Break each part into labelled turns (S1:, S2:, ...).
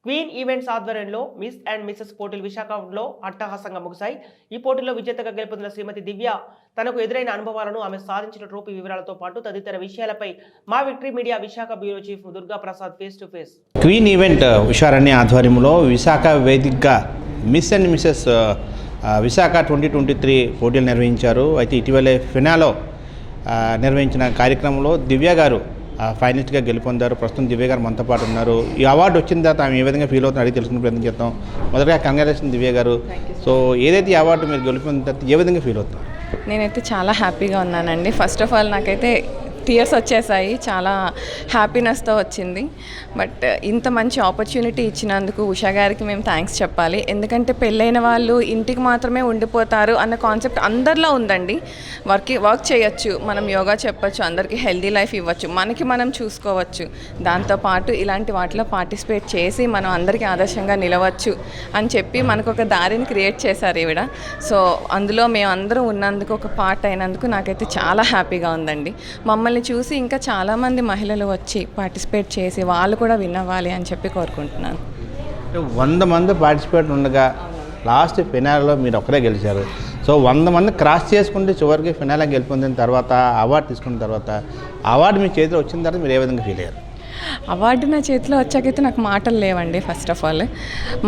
S1: Queen events ఆధ్వర్యంలో miss and Mrs పోటీలు విశాఖలో అట్టహాసంగా ముగిశాయి. ఈ పోటీలో విజేతగా గెలుపొందిన శ్రీమతి దివ్య తనకు ఎదురైన అనుభవాలను, ఆమె సాధించిన ట్రోఫీ వివరాలతో పాటు తదితర విషయాలపై మా victory media Visakha bureau chief Durga Prasad face to face.
S2: Queen event Usharanya ఆధ్వర్యంలో విశాఖ వేదికగా మిస్ అండ్ మిసెస్ విశాఖ 2023 పోటీలు నిర్వహించారు. అయితే ఇటీవలే ఫినాలో నిర్వహించిన కార్యక్రమంలో దివ్య గారు ఫైనలిస్ట్గా గెలుపొందారు. ప్రస్తుతం దివ్య గారు మనతో పాటు ఉన్నారు. ఈ అవార్డు వచ్చిన తర్వాత ఆమె ఏ విధంగా ఫీల్ అవుతుందో అడిగి తెలుసుకునే ప్రయత్నం చేద్దాం. మొదటగా కంగ్రాచులేషన్ దివ్య గారు. సో ఏదైతే ఈ అవార్డు మీరు గెలుపొందిన తర్వాత ఏ విధంగా ఫీల్ అవుతున్నారు?
S3: నేనైతే చాలా హ్యాపీగా ఉన్నానండి. ఫస్ట్ ఆఫ్ ఆల్ నాకైతే టీయర్స్ వచ్చేసాయి, చాలా హ్యాపీనెస్తో వచ్చింది. బట్ ఇంత మంచి ఆపర్చునిటీ ఇచ్చినందుకు ఉషా గారికి మేము థ్యాంక్స్ చెప్పాలి. ఎందుకంటే పెళ్ళైన వాళ్ళు ఇంటికి మాత్రమే ఉండిపోతారు అన్న కాన్సెప్ట్ అందరిలో ఉందండి. వర్క్ చేయొచ్చు, మనం యోగా చెప్పచ్చు, అందరికీ హెల్దీ లైఫ్ ఇవ్వచ్చు, మనకి మనం చూసుకోవచ్చు. దాంతోపాటు ఇలాంటి వాటిలో పార్టిసిపేట్ చేసి మనం అందరికీ ఆదర్శంగా నిలవచ్చు అని చెప్పి మనకు ఒక దారిని క్రియేట్ చేశారు ఈవిడ. సో అందులో మేము అందరూ ఉన్నందుకు, ఒక పార్ట్ అయినందుకు నాకైతే చాలా హ్యాపీగా ఉందండి. మమ్మల్ని చూసి ఇంకా చాలామంది మహిళలు వచ్చి పార్టిసిపేట్ చేసి వాళ్ళు కూడా విన్ అవ్వాలి అని చెప్పి కోరుకుంటున్నాను.
S2: 100 మంది పార్టిసిపేట్ ఉండగా లాస్ట్ ఫినాల్లో మీరు ఒక్కరే గెలిచారు. సో 100 మంది క్రాస్ చేసుకుంటే చివరికి ఫినాల్లో గెలుపొందిన తర్వాత అవార్డు తీసుకున్న తర్వాత అవార్డు మీ చేతిలో వచ్చిన తర్వాత మీరు ఏ విధంగా ఫీల్ అయ్యారు?
S3: అవార్డు నా చేతిలో వచ్చాకైతే నాకు మాటలు లేవండి. ఫస్ట్ ఆఫ్ ఆల్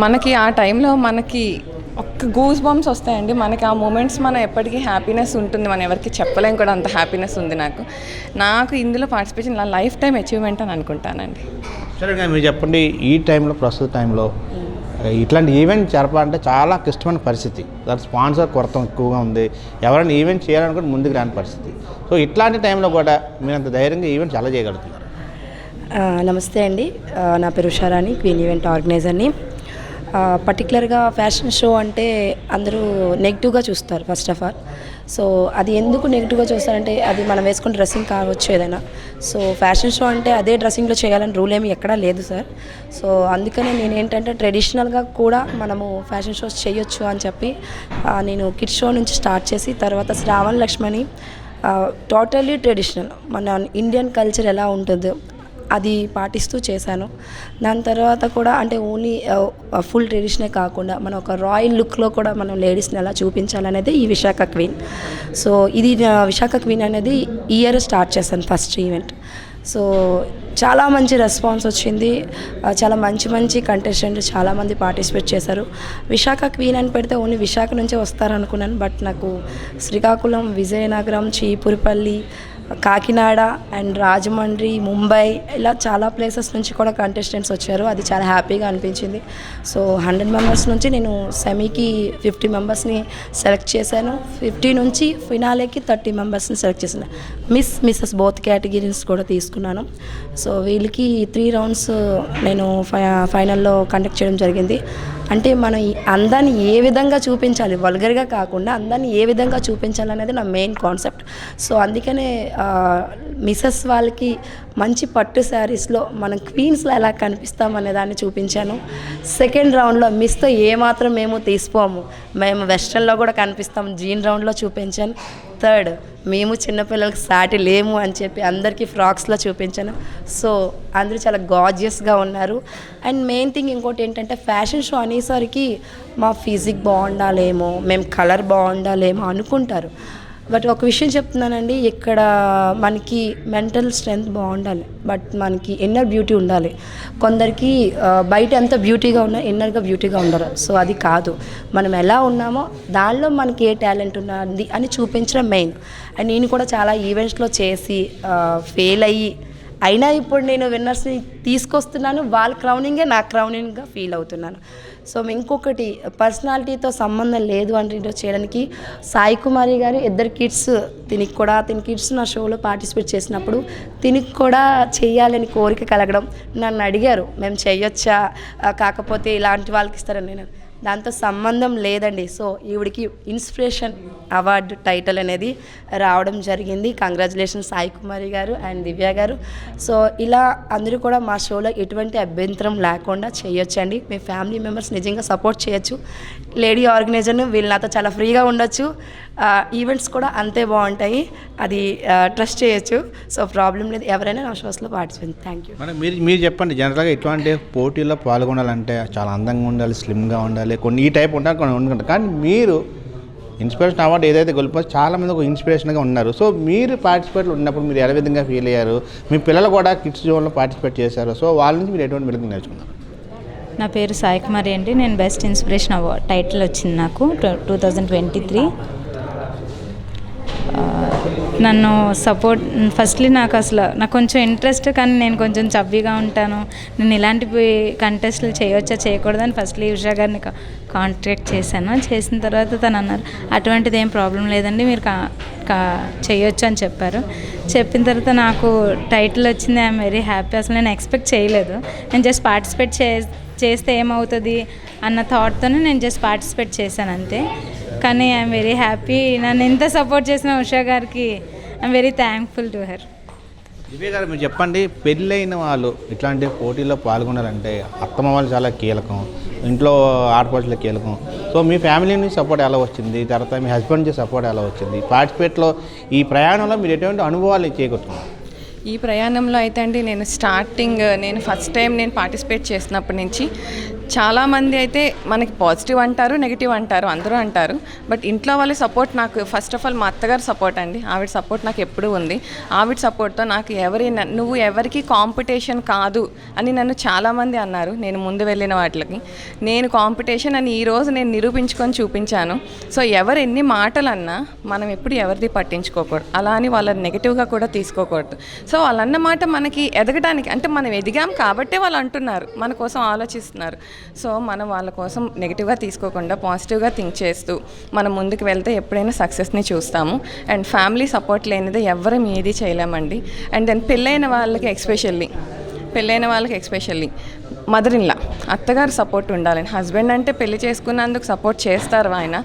S3: మనకి ఆ టైంలో మనకి ఒక్క గూస్ బంప్స్ వస్తాయండి. మనకి ఆ మూమెంట్స్ మనం ఎప్పటికీ హ్యాపీనెస్ ఉంటుంది, మనం ఎవరికి చెప్పలేం కూడా, అంత హ్యాపీనెస్ ఉంది నాకు ఇందులో పార్టిసిపేషన్ నా లైఫ్ టైం అచీవ్మెంట్ అని అనుకుంటానండి.
S2: సరే, మీరు చెప్పండి, ఈ టైంలో ప్రస్తుత టైంలో ఇట్లాంటి ఈవెంట్ జరపాలంటే చాలా క్లిష్టమైన పరిస్థితి. దాని స్పాన్సర్ కొరత ఎక్కువగా ఉంది. ఎవరైనా ఈవెంట్ చేయాలనుకుంటే ముందుకు రాని పరిస్థితి. సో ఇట్లాంటి టైంలో కూడా మీరు అంత ధైర్యంగా ఈవెంట్ చాలా చేయగలుగుతున్నారు.
S4: నమస్తే అండి, నా పేరు ఉషారాణి, క్వీన్ ఈవెంట్ ఆర్గనైజర్ని. పర్టికులర్గా ఫ్యాషన్ షో అంటే అందరూ నెగిటివ్గా చూస్తారు ఫస్ట్ ఆఫ్ ఆల్. సో అది ఎందుకు నెగిటివ్గా చూస్తారంటే అది మనం వేసుకున్న డ్రెస్సింగ్ కావచ్చు ఏదైనా. సో ఫ్యాషన్ షో అంటే అదే డ్రెస్సింగ్లో చేయాలని రూల్ ఏమి ఎక్కడా లేదు సార్. సో అందుకనే నేను ఏంటంటే ట్రెడిషనల్గా కూడా మనము ఫ్యాషన్ షోస్ చేయొచ్చు అని చెప్పి నేను కిడ్స్ షో నుంచి స్టార్ట్ చేసి తర్వాత శ్రావణ లక్ష్మణి టోటల్లీ ట్రెడిషనల్, మన ఇండియన్ కల్చర్ ఎలా ఉంటుందో అది పాటిస్తూ చేశాను. దాని తర్వాత కూడా అంటే ఓన్లీ ఫుల్ ట్రెడిషనే కాకుండా మనం ఒక రాయల్ లుక్లో కూడా మనం లేడీస్ని ఎలా చూపించాలనేది ఈ విశాఖ క్వీన్. సో ఇది విశాఖ క్వీన్ అనేది ఇయర్ స్టార్ట్ చేశాను ఫస్ట్ ఈవెంట్. సో చాలా మంచి రెస్పాన్స్ వచ్చింది. చాలా మంచి కంటెస్టెంట్ చాలామంది పార్టిసిపేట్ చేశారు. విశాఖ క్వీన్ అని పెడితే ఓన్లీ విశాఖ నుంచే వస్తారనుకున్నాను. బట్ నాకు శ్రీకాకుళం, విజయనగరం, చీపురుపల్లి, కాకినాడ అండ్ రాజమండ్రి, ముంబై ఇలా చాలా ప్లేసెస్ నుంచి కూడా కంటెస్టెంట్స్ వచ్చారు. అది చాలా హ్యాపీగా అనిపించింది. సో 100 మెంబర్స్ నుంచి నేను సెమీకి 50 మెంబర్స్ని సెలెక్ట్ చేశాను. 50 నుంచి ఫినాలేకి 30 మెంబర్స్ని సెలెక్ట్ చేశాను. మిస్సెస్ బోత్ కేటగిరీస్ కూడా తీసుకున్నాను. సో వీళ్ళకి 3 రౌండ్స్ నేను ఫైనల్లో కండక్ట్ చేయడం జరిగింది. అంటే మనం అందాన్ని ఏ విధంగా చూపించాలి, వల్గర్గా కాకుండా అందాన్ని ఏ విధంగా చూపించాలనేది నా మెయిన్ కాన్సెప్ట్. సో అందుకనే మిసెస్ వాళ్ళకి మంచి పట్టు శారీస్లో మనం క్వీన్స్లో ఎలా కనిపిస్తాం అనే దాన్ని చూపించాను. సెకండ్ రౌండ్లో మిస్తో ఏమాత్రం మేము తీసుకోము, మేము వెస్ట్రన్లో కూడా కనిపిస్తాం, జీన్ రౌండ్లో చూపించాను. థర్డ్, మేము చిన్నపిల్లలకి సాటి లేము అని చెప్పి అందరికీ ఫ్రాక్స్లో చూపించాను. సో అందరూ చాలా గార్జియస్గా ఉన్నారు. అండ్ మెయిన్ థింగ్ ఇంకోటి ఏంటంటే ఫ్యాషన్ షో అనేసరికి మా ఫిజిక్ బాగుండాలేమో, మేము కలర్ బాగుండాలేమో అనుకుంటారు. బట్ ఒక విషయం చెప్తున్నానండి, ఇక్కడ మనకి మెంటల్ స్ట్రెంగ్త్ బాగుండాలి, బట్ మనకి ఇన్నర్ బ్యూటీ ఉండాలి. కొందరికి బయట ఎంత బ్యూటీగా ఉన్నా ఇన్నర్గా బ్యూటీగా ఉండరు. సో అది కాదు, మనం ఎలా ఉన్నామో దానిలో మనకి ఏ టాలెంట్ ఉన్నది అని చూపించడం మెయిన్. అండ్ నేను కూడా చాలా ఈవెంట్స్లో చేసి ఫెయిల్ అయినా ఇప్పుడు నేను విన్నర్స్ని తీసుకొస్తున్నాను. వాళ్ళ క్రౌనింగే నా క్రౌనింగ్గా ఫీల్ అవుతున్నాను. సో ఇంకొకటి, పర్సనాలిటీతో సంబంధం లేదు అని చేయడానికి సాయి కుమారి గారు 2 కిడ్స్ తిని కిడ్స్ నా షోలో పార్టిసిపేట్ చేసినప్పుడు తినికి కూడా చేయాలని కోరిక కలగడం, నన్ను అడిగారు మేము చేయొచ్చా, కాకపోతే ఇలాంటి వాళ్ళకి ఇస్తారని. దాంతో సంబంధం లేదండి. సో ఈవిడికి ఇన్స్పిరేషన్ అవార్డు టైటిల్ అనేది రావడం జరిగింది. కంగ్రాచులేషన్ సాయి కుమారి గారు అండ్ దివ్య గారు. సో ఇలా అందరూ కూడా మా షోలో ఎటువంటి అభ్యంతరం లేకుండా చేయొచ్చండి. మీ ఫ్యామిలీ మెంబర్స్ నిజంగా సపోర్ట్ చేయొచ్చు. లేడీ ఆర్గనైజర్ను వీళ్ళు నాతో చాలా ఫ్రీగా ఉండొచ్చు. ఈవెంట్స్ కూడా అంతే బాగుంటాయి, అది ట్రస్ట్ చేయొచ్చు. సో ప్రాబ్లం లేదు, ఎవరైనా నా షోస్లో పార్టిసిపేట్. Thank you.
S2: మేడం మీరు చెప్పండి, జనరల్గా ఇటువంటి పోటీల్లో పాల్గొనాలంటే చాలా అందంగా ఉండాలి, స్లిమ్గా ఉండాలి, కొన్ని ఈ టైప్ ఉండాలి, కొన్ని ఉండదు. కానీ మీరు ఇన్స్పిరేషన్ అవార్డు ఏదైతే గెలుపో చాలామంది ఒక ఇన్స్పిరేషన్గా ఉన్నారు. సో మీరు పార్టిసిపేట్లు ఉన్నప్పుడు మీరు ఏ విధంగా ఫీల్ అయ్యారు? మీ పిల్లలు కూడా కిడ్స్ జోన్లో పార్టిసిపేట్ చేశారు. సో వాళ్ళ నుంచి మీరు ఎటువంటి మెలుగు నేర్చుకున్నారు?
S5: నా పేరు సాయి కుమారి అండి. నేను బెస్ట్ ఇన్స్పిరేషన్ అవార్డ్ టైటిల్ వచ్చింది నాకు 2023. నన్ను సపోర్ట్ ఫస్ట్లీ నాకు కొంచెం ఇంట్రెస్ట్, కానీ నేను కొంచెం చబ్బీగా ఉంటాను, నేను ఇలాంటి కంటెస్ట్లు చేయవచ్చా చేయకూడదని ఫస్ట్లీ ఉషా గారిని కాంటాక్ట్ చేశాను. చేసిన తర్వాత తను అన్నారు అటువంటిది ఏం ప్రాబ్లం లేదండి, మీరు చేయొచ్చు అని చెప్పారు. చెప్పిన తర్వాత నాకు టైటిల్ వచ్చింది. I'm very happy. అసలు నేను ఎక్స్పెక్ట్ చేయలేదు. నేను జస్ట్ పార్టిసిపేట్ చేస్తే ఏమవుతుంది అన్న థాట్తోనే నేను జస్ట్ పార్టిసిపేట్ చేశాను అంతే. కానీ ఐఎమ్ వెరీ హ్యాపీ. నన్ను ఎంత సపోర్ట్ చేసిన ఉషా గారికి I'm very thankful to her.
S2: Divya గారు మీరు చెప్పండి, పెళ్ళైన వాళ్ళు ఇట్లాంటి పోటీల్లో పాల్గొనాలంటే అత్తమ్మ వాళ్ళు చాలా కీలకం, ఇంట్లో ఆడపడుచుల కీలకం. సో మీ ఫ్యామిలీ నుంచి సపోర్ట్ ఎలా వచ్చింది, తర్వాత మీ హస్బెండ్ నుంచి సపోర్ట్ ఎలా వచ్చింది? పార్టిసిపేట్లో ఈ ప్రయాణంలో మీరు ఎటువంటి అనుభవాలు చేకూరుతున్నారు?
S3: ఈ ప్రయాణంలో అయితే అండి నేను ఫస్ట్ టైం పార్టిసిపేట్ చేసినప్పటి నుంచి చాలామంది అయితే మనకి పాజిటివ్ అంటారు, నెగిటివ్ అంటారు, అందరూ అంటారు. బట్ ఇంట్లో వాళ్ళ సపోర్ట్ నాకు ఫస్ట్ ఆఫ్ ఆల్ మా అత్తగారు సపోర్ట్ అండి. ఆవిడ సపోర్ట్ నాకు ఎప్పుడూ ఉంది. ఆవిడ సపోర్ట్తో నాకు నువ్వు ఎవరికి కాంపిటీషన్ కాదు అని నన్ను చాలామంది అన్నారు నేను ముందు వెళ్ళిన వాటికి. నేను కాంపిటీషన్ అని ఈరోజు నేను నిరూపించుకొని చూపించాను. సో ఎవరు ఎన్ని మాటలు అన్నా మనం ఎప్పుడు ఎవరిది పట్టించుకోకూడదు, అలా అని వాళ్ళని నెగిటివ్గా కూడా తీసుకోకూడదు. సో వాళ్ళన్న మాట మనకి ఎదగడానికి, అంటే మనం ఎదిగాం కాబట్టే వాళ్ళు అంటున్నారు, మన కోసం ఆలోచిస్తున్నారు. సో మనం వాళ్ళ కోసం నెగిటివ్గా తీసుకోకుండా పాజిటివ్గా థింక్ చేస్తూ మనం ముందుకు వెళ్తే ఎప్పుడైనా సక్సెస్ని చూస్తాము. అండ్ ఫ్యామిలీ సపోర్ట్ లేనిదే ఎవ్వరం ఏది చేయలేమండి. అండ్ దెన్ పెళ్ళైన వాళ్ళకి ఎక్స్పెషల్లీ మదర్ ఇన్లా, అత్తగారు సపోర్ట్ ఉండాలని. హస్బెండ్ అంటే పెళ్లి చేసుకున్నందుకు సపోర్ట్ చేస్తారు, ఆయన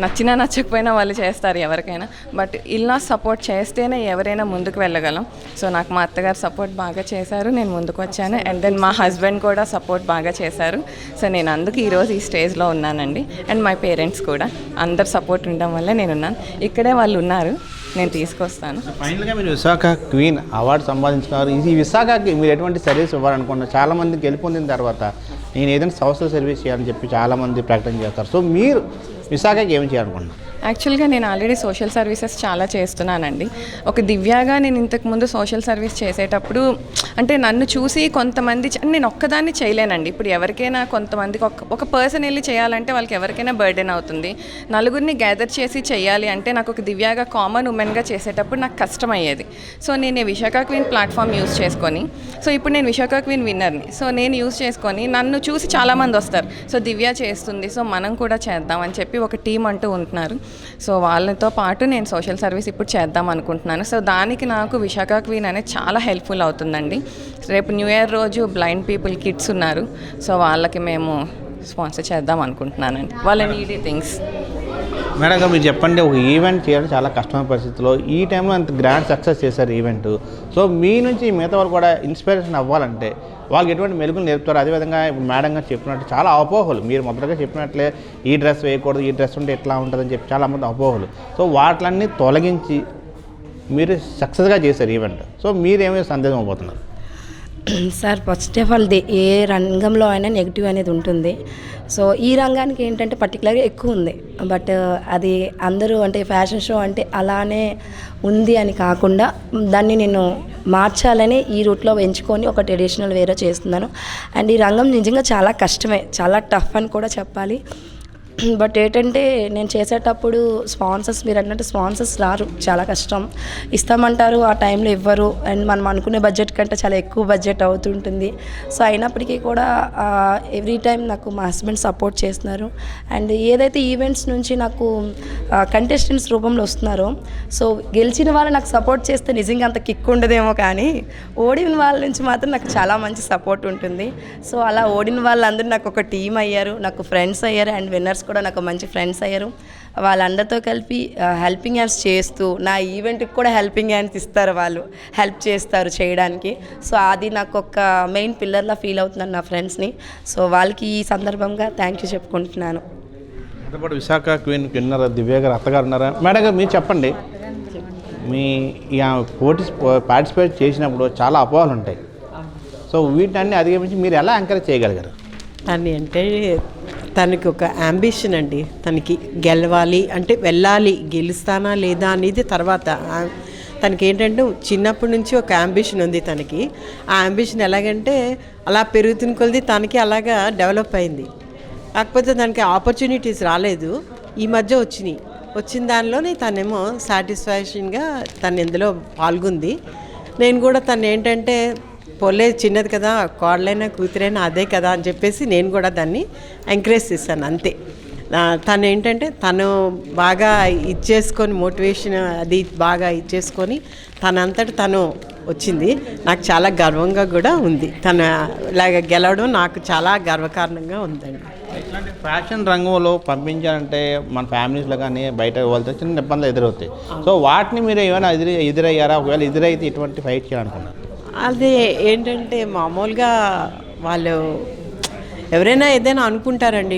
S3: నచ్చినా నచ్చకపోయినా వాళ్ళు చేస్తారు ఎవరికైనా. బట్ ఇలా సపోర్ట్ చేస్తేనే ఎవరైనా ముందుకు వెళ్ళగలం. సో నాకు మా అత్తగారు సపోర్ట్ బాగా చేశారు, నేను ముందుకు వచ్చాను. అండ్ దెన్ మా హస్బెండ్ కూడా సపోర్ట్ బాగా చేశారు. సో నేను అందుకు ఈరోజు ఈ స్టేజ్లో ఉన్నానండి. అండ్ మై పేరెంట్స్ కూడా అందరు సపోర్ట్ ఉండడం వల్ల నేనున్నాను. ఇక్కడే వాళ్ళు ఉన్నారు, నేను తీసుకొస్తాను.
S2: ఫైనల్గా మీరు విశాఖ క్వీన్ అవార్డు సంపాదించుకున్నారు. ఈ విశాఖకి మీరు ఎటువంటి సర్వీస్ ఇవ్వాలనుకున్నారు? చాలామంది గెలుపొందిన తర్వాత నేను ఏదైనా సోషల్ సర్వీస్ చేయాలని చెప్పి చాలామంది ప్రకటన చేస్తారు. సో మీరు విశాఖకి ఏమి చేయాలనుకుంటున్నారు?
S3: యాక్చువల్గా నేను ఆల్రెడీ సోషల్ సర్వీసెస్ చాలా చేస్తున్నానండి. ఒక దివ్యాగా నేను ఇంతకుముందు సోషల్ సర్వీస్ చేసేటప్పుడు అంటే నన్ను చూసి కొంతమంది నేను ఒక్కదాన్ని చేయలేనండి. ఇప్పుడు ఎవరికైనా కొంతమందికి ఒక పర్సన్ వెళ్ళి చేయాలంటే వాళ్ళకి ఎవరికైనా బర్డెన్ అవుతుంది. నలుగురిని గ్యాదర్ చేసి చేయాలి అంటే నాకు ఒక దివ్యాగా కామన్ ఉమెన్గా చేసేటప్పుడు నాకు కష్టమయ్యేది. సో నేను విశాఖ క్వీన్ ప్లాట్ఫామ్ యూస్ చేసుకొని, సో ఇప్పుడు నేను విశాఖ క్వీన్ విన్నర్ని. సో నేను యూస్ చేసుకొని నన్ను చూసి చాలామంది వస్తారు. సో దివ్య చేస్తుంది, సో మనం కూడా చేద్దాం అని చెప్పి ఒక టీం అంటూ ఉంటున్నారు. సో వాళ్ళతో పాటు నేను సోషల్ సర్వీస్ ఇప్పుడు చేద్దాం అనుకుంటున్నాను. సో దానికి నాకు విశాఖ క్వీన్ అనేది చాలా హెల్ప్ఫుల్ అవుతుందండి. రేపు న్యూ ఇయర్ రోజు బ్లైండ్ పీపుల్ కిడ్స్ ఉన్నారు, సో వాళ్ళకి మేము స్పాన్సర్ చేద్దాం అనుకుంటున్నానండి, వాళ్ళ నీడీ థింగ్స్.
S2: మేడం గారు మీరు చెప్పండి, ఒక ఈవెంట్ చేయడం చాలా కష్టమైన పరిస్థితిలో ఈ టైంలో అంత గ్రాండ్ సక్సెస్ చేశారు ఈవెంట్. సో మీ నుంచి మిగతా వాళ్ళు కూడా ఇన్స్పిరేషన్ అవ్వాలంటే వాళ్ళకి ఎటువంటి మెలుగులు నేర్పుతారు? అదేవిధంగా ఇప్పుడు మేడం గారు చెప్పినట్టు చాలా అపోహలు, మీరు మొదటగా చెప్పినట్లే ఈ డ్రెస్ వేయకూడదు, ఈ డ్రెస్ ఉంటే ఎట్లా ఉంటుందని చెప్పి చాలామంది అపోహలు. సో వాటిలన్నీ తొలగించి మీరు సక్సెస్గా చేశారు ఈవెంట్. సో మీరేమీ సందేహం అయిపోతున్నారు?
S4: సార్ ఫస్ట్ ఆఫ్ ఆల్ ఏ రంగంలో అయినా నెగిటివ్ అనేది ఉంటుంది. సో ఈ రంగానికి ఏంటంటే పర్టికులర్గా ఎక్కువ ఉంది. బట్ అది అందరూ అంటే ఫ్యాషన్ షో అంటే అలానే ఉంది అని కాకుండా దాన్ని నేను మార్చాలని ఈ రూట్లో ఎంచుకొని ఒక ట్రెడిషనల్ వేరే చేస్తున్నాను. అండ్ ఈ రంగం నిజంగా చాలా కష్టమే, చాలా టఫ్ అని కూడా చెప్పాలి. బట్ ఏంటంటే నేను చేసేటప్పుడు స్పాన్సర్స్, మీరు అన్నట్టు స్పాన్సర్స్ రారు, చాలా కష్టం. ఇస్తామంటారు, ఆ టైంలో ఇవ్వరు, అండ్ మనం అనుకునే బడ్జెట్ కంటే చాలా ఎక్కువ బడ్జెట్ అవుతుంటుంది. సో అయినప్పటికీ కూడా ఎవ్రీ టైం నాకు మా హస్బెండ్ సపోర్ట్ చేస్తున్నారు. అండ్ ఏదైతే ఈవెంట్స్ నుంచి నాకు కంటెస్టెంట్స్ రూపంలో వస్తున్నారో, సో గెలిచిన వాళ్ళు నాకు సపోర్ట్ చేస్తే నిజంగా అంత కిక్ ఉండదేమో, కానీ ఓడిన వాళ్ళ నుంచి మాత్రం నాకు చాలా మంచి సపోర్ట్ ఉంటుంది. సో అలా ఓడిన వాళ్ళందరూ నాకు ఒక టీం అయ్యారు, నాకు ఫ్రెండ్స్ అయ్యారు, అండ్ విన్నర్స్ కూడా నాకు మంచి ఫ్రెండ్స్ అయ్యారు. వాళ్ళందరితో కలిపి హెల్పింగ్ హ్యాండ్స్ చేస్తూ, నా ఈవెంట్కి కూడా హెల్పింగ్ హ్యాండ్స్ ఇస్తారు, వాళ్ళు హెల్ప్ చేస్తారు చేయడానికి. సో అది నాకు ఒక మెయిన్ పిల్లర్లా ఫీల్ అవుతున్నాను నా ఫ్రెండ్స్ని. సో వాళ్ళకి ఈ సందర్భంగా థ్యాంక్ యూ చెప్పుకుంటున్నాను.
S2: పాటు విశాఖ క్వీన్ విన్నర్ దివ్య గారు అత్తగారు ఉన్నారా? మేడం గారు మీరు చెప్పండి, మీ పార్టిసిపేట్ చేసినప్పుడు చాలా అపోహలు ఉంటాయి. సో వీటన్ని అధిగమించి మీరు ఎలా ఎంకరేజ్ చేయగలిగారు?
S6: తను అంటే తనకి ఒక అంబిషన్ అండి, తనకి గెలవాలి అంటే వెళ్ళాలి, గెలుస్తానా లేదా అనేది తర్వాత. తనకి ఏంటంటే చిన్నప్పటి నుంచి ఒక అంబిషన్ ఉంది తనకి. ఆ అంబిషన్ ఎలాగంటే అలా పెరుగుతున్న కొలది తనకి అలాగా డెవలప్ అయింది. కాకపోతే దానికి ఆపర్చునిటీస్ రాలేదు, ఈ మధ్య వచ్చిన దానిలోనే తనేమో సాటిస్ఫాక్షన్గా తను ఇందులో పాల్గొంది. నేను కూడా తను ఏంటంటే పోలే చిన్నది కదా, కోడలైనా కూతురైనా అదే కదా అని చెప్పేసి నేను కూడా దాన్ని ఎంకరేజ్ చేశాను అంతే. తను ఏంటంటే తను బాగా ఇచ్చేసుకొని మోటివేషన్ అది బాగా ఇచ్చేసుకొని తనంతట తను వచ్చింది. నాకు చాలా గర్వంగా కూడా ఉంది, తను ఇలాగ గెలవడం నాకు చాలా గర్వకారణంగా ఉందండి.
S2: ఇట్లాంటి ఫ్యాషన్ రంగంలో పంపించాలంటే మన ఫ్యామిలీస్లో కానీ బయట వాళ్ళతో చిన్న ఇబ్బందులు ఎదురవుతాయి. సో వాటిని మీరు ఏమైనా ఎదురయ్యారా? ఒకవేళ ఎదురైతే ఇటువంటి ఫైట్ చేయాలనుకున్నారు?
S6: అదే ఏంటంటే మామూలుగా వాళ్ళు ఎవరైనా ఏదైనా అనుకుంటారండి.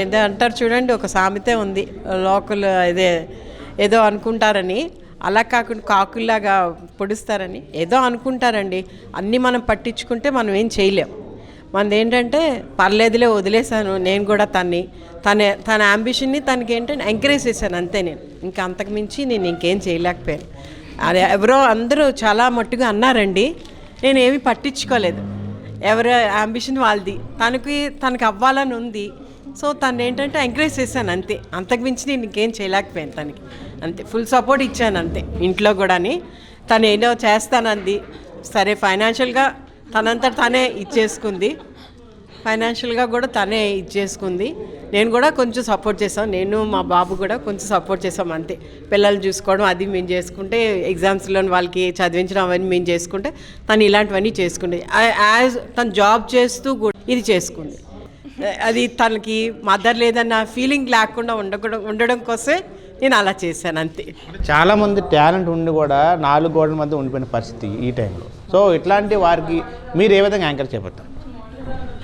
S6: ఏదో అంటారు చూడండి, ఒక సామెతే ఉంది, లోకల్ ఏదో అనుకుంటారని. అలా కాకుండా కాకుల్లాగా పొడుస్తారని ఏదో అనుకుంటారండి. అన్నీ మనం పట్టించుకుంటే మనం ఏం చేయలేం. మనది ఏంటంటే పర్లేదులే వదిలేశాను నేను కూడా తన అంబిషన్ని తనకి ఏంటంటే ఎంకరేజ్ చేశాను అంతే. నేను ఇంకా అంతకుమించి నేను ఇంకేం చేయలేకపోయాను. అది ఎవరో అందరూ చాలా మట్టుగా అన్నారండి, నేను ఏమీ పట్టించుకోలేదు. ఎవరి అంబిషన్ వాళ్ళది, తనకు అవ్వాలని ఉంది. సో తను ఏంటంటే ఎంకరేజ్ చేశాను అంతే, అంతకుమించి నేను ఇంకేం చేయలేకపోయాను తనకి అంతే. ఫుల్ సపోర్ట్ ఇచ్చాను అంతే. ఇంట్లో కూడాని తను ఏదో చేస్తానంది. సరే ఫైనాన్షియల్గా తనంతట తనే ఇచ్చేసుకుంది, ఫైనాన్షియల్గా కూడా తనే ఇచ్చేసుకుంది. నేను కూడా కొంచెం సపోర్ట్ చేసాం, నేను మా బాబు కూడా కొంచెం సపోర్ట్ చేసాం అంతే. పిల్లలు చూసుకోవడం అది మేము చేసుకుంటే, ఎగ్జామ్స్లో వాళ్ళకి చదివించడం అవన్నీ మేము చేసుకుంటే, తను ఇలాంటివన్నీ చేసుకుంది. తను జాబ్ చేస్తూ కూడా ఇది చేసుకుంది. అది తనకి మదర్ లేదన్న ఫీలింగ్ లేకుండా ఉండడం కోసమే నేను అలా చేశాను అంతే.
S2: చాలామంది టాలెంట్ ఉండి కూడా 4 గోడల మధ్య ఉండిపోయిన పరిస్థితి ఈ టైంలో. సో ఇట్లాంటి వారికి మీరు ఏ విధంగా యాంకర్ చేపడతారు?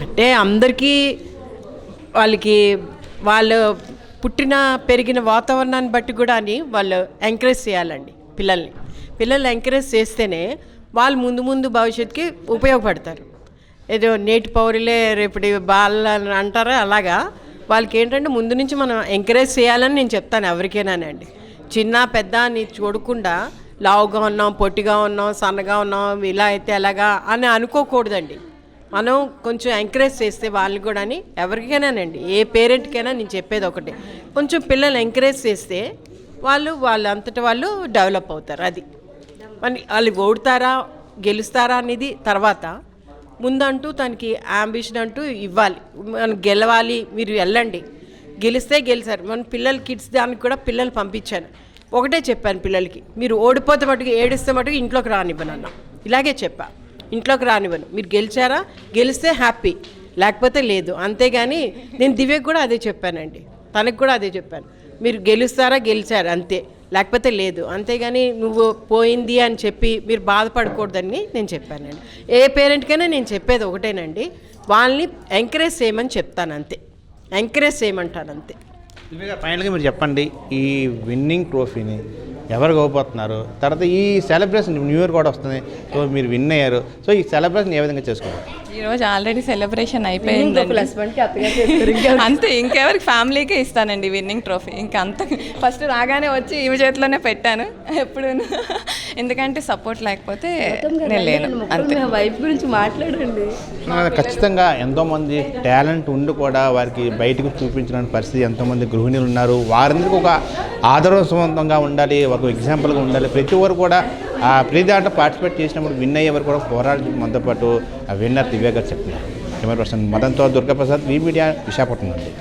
S6: అంటే అందరికీ వాళ్ళు పుట్టిన పెరిగిన వాతావరణాన్ని బట్టి కూడా అని వాళ్ళు ఎంకరేజ్ చేయాలండి పిల్లల్ని ఎంకరేజ్ చేస్తేనే వాళ్ళు ముందు భవిష్యత్తుకి ఉపయోగపడతారు. ఏదో నేటి పౌరులే రేపటి బాల అంటారా, అలాగా వాళ్ళకి ఏంటంటే ముందు నుంచి మనం ఎంకరేజ్ చేయాలని నేను చెప్తాను ఎవరికైనానండి. చిన్న పెద్ద అని చూడకుండా లావుగా ఉన్నాం, పొట్టిగా ఉన్నాం, సన్నగా ఉన్నాం, ఇలా అయితే ఎలాగా అని అనుకోకూడదండి. మనం కొంచెం ఎంకరేజ్ చేస్తే వాళ్ళు కూడా అని ఎవరికైనానండి, ఏ పేరెంట్కైనా నేను చెప్పేది ఒకటే, కొంచెం పిల్లలు ఎంకరేజ్ చేస్తే వాళ్ళంతటా వాళ్ళు డెవలప్ అవుతారు. అది వాళ్ళు ఓడుతారా గెలుస్తారా అనేది తర్వాత. ముందంటూ తనకి అంబిషన్ అంటూ ఇవ్వాలి, మనం గెలవాలి, మీరు వెళ్ళండి, గెలిస్తే గెలిచారు. మన కిడ్స్ దానికి కూడా పిల్లలు పంపించాను, ఒకటే చెప్పాను పిల్లలకి, మీరు ఓడిపోతే మటుకు ఏడిస్తే మటుకు ఇంట్లోకి రానివ్వను అన్న, ఇలాగే చెప్పా, ఇంట్లోకి రానివ్వను. మీరు గెలిస్తే హ్యాపీ, లేకపోతే లేదు, అంతేగాని నేను దివ్యకు కూడా అదే చెప్పానండి, తనకు కూడా అదే చెప్పాను, మీరు గెలిచారు అంతే, లేకపోతే లేదు, అంతేగాని నువ్వు పోయింది అని చెప్పి మీరు బాధపడకూడదని నేను చెప్పానండి. ఏ పేరెంట్కైనా నేను చెప్పేది ఒకటేనండి, వాళ్ళని ఎంకరేజ్ చేయమని చెప్తాను అంతే, ఎంకరేజ్ చేయమంటాను అంతే.
S2: ఫైనల్గా మీరు చెప్పండి, ఈ విన్నింగ్ ట్రోఫీని ఎవరు ఇవ్వబోతున్నారు? తర్వాత ఈ సెలబ్రేషన్ న్యూ ఇయర్ కూడా వస్తుంది, సో మీరు విన్ అయ్యారు, సో ఈ సెలబ్రేషన్ ఏ విధంగా చేసుకుంటారు?
S3: ఈరోజు ఆల్రెడీ సెలబ్రేషన్ అయిపోయింది
S4: హస్బెండ్కి అత్తగా చేస్తారు.
S3: అంతే, ఇంకెవరికి ఫ్యామిలీకే ఇస్తానండి విన్నింగ్ ట్రోఫీ. ఇంకా అంత ఫస్ట్ రాగానే వచ్చి ఈమె చేతిలోనే పెట్టాను ఎప్పుడు, ఎందుకంటే సపోర్ట్ లేకపోతే నేను లేను అంతే.
S4: వైఫ్ గురించి మాట్లాడండి.
S2: ఖచ్చితంగా ఎంతోమంది టాలెంట్ ఉండి కూడా వారికి బయటకు చూపించిన పరిస్థితి ఎంతోమంది గృహిణులు ఉన్నారు. వారందరికీ ఒక ఆదర్శవంతంగా ఉండాలి, ఒక ఎగ్జాంపుల్గా ఉండాలి. ప్రతి ఒక్కరు కూడా ప్రతి దాంట్లో పార్టిసిపేట్ చేసినప్పుడు విన్ అయ్యేవారు కూడా పోరాటం మనతో పాటు విన్నర్ దివ్య గారు చెప్తున్నారు. కెమెరా పర్సన్ మదన్తో దుర్గాప్రసాద్, వి మీడియా, విశాఖపట్నం నుండి.